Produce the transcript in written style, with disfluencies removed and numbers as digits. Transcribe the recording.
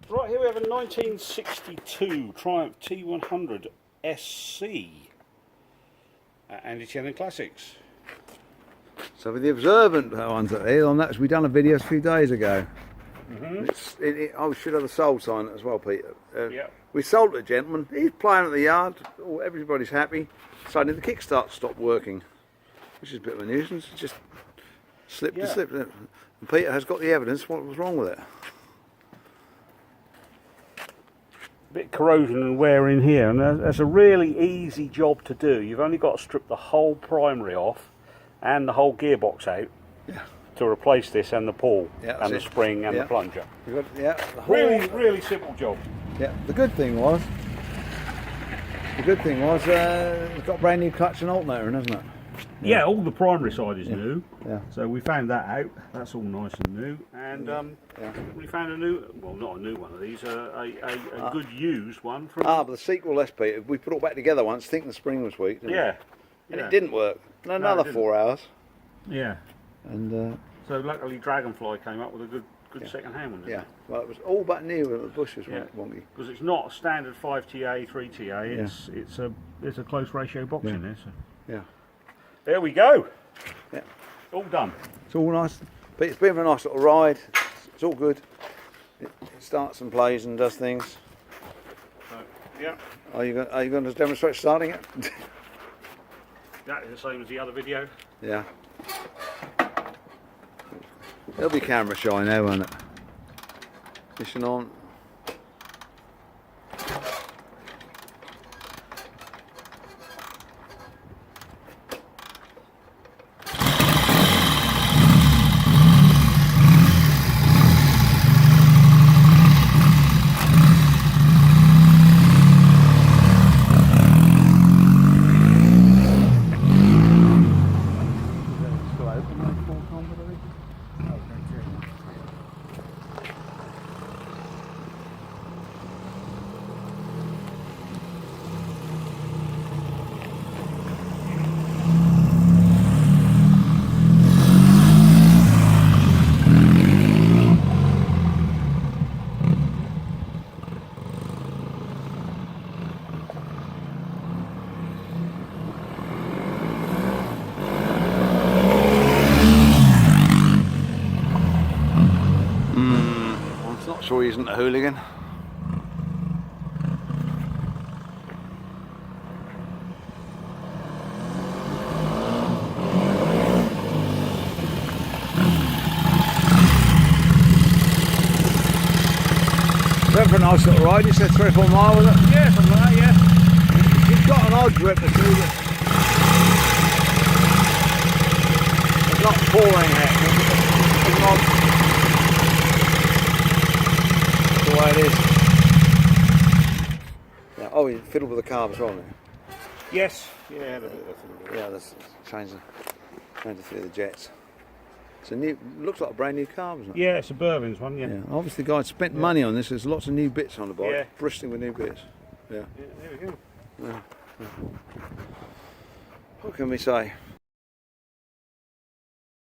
Right, here we have a 1962 Triumph T100SC Andy Tiernan Classics. So for the observant ones out there, on that, we done a video a few days ago. I should have a sold sign as well, Peter. Yep. We sold to a gentleman. He's playing at the yard. Everybody's happy. Suddenly the kickstart stopped working, which is a bit of a nuisance. It just slipped and slipped. And Peter has got the evidence. What was wrong with it? Bit of corrosion and wear in here, and that's a really easy job to do. You've only got to strip the whole primary off and the whole gearbox out to replace this and the pawl and the spring and the plunger. Really simple job. Yeah. The good thing was it's got a brand new clutch and alternator in, hasn't it? Yeah, all the primary side is new. Yeah. So we found that out. That's all nice and new. And we found a new, well, not a new one of these, a good used one from. But the sequel SP, we put it all back together once, thinking the spring was weak. Didn't we? And it didn't work. Another 4 hours. Yeah. And so luckily Dragonfly came up with a good second-hand one. Didn't it? Well, it was all but new, and the bushes were wonky. Because it's not a standard 5TA, 3TA. It's a close ratio box in there. So. Yeah. There we go. Yeah. All done. It's all nice. But it's been a nice little ride. It's all good. It starts and plays and does things. So, yeah. Are you going to demonstrate starting it? Exactly the same as the other video. Yeah. It'll be camera shy now, won't it? Mission on. Sure he isn't a hooligan. Went for a nice little ride. You said 3 or 4 miles, was it? Yeah, something like that, yeah. You've got an odd grip to do it. It's not pouring it. It's not. The way it is. Yeah. Oh, you fiddled with the carb as well now. Yes. Yeah, That's changing a few of the jets. It's a new. Looks like a brand new carb, isn't it? Yeah, it's a Bourbon's one. Yeah. Obviously, the guy spent money on this. There's lots of new bits on the bike. Bristling with new bits. Yeah. There we go. What can we say?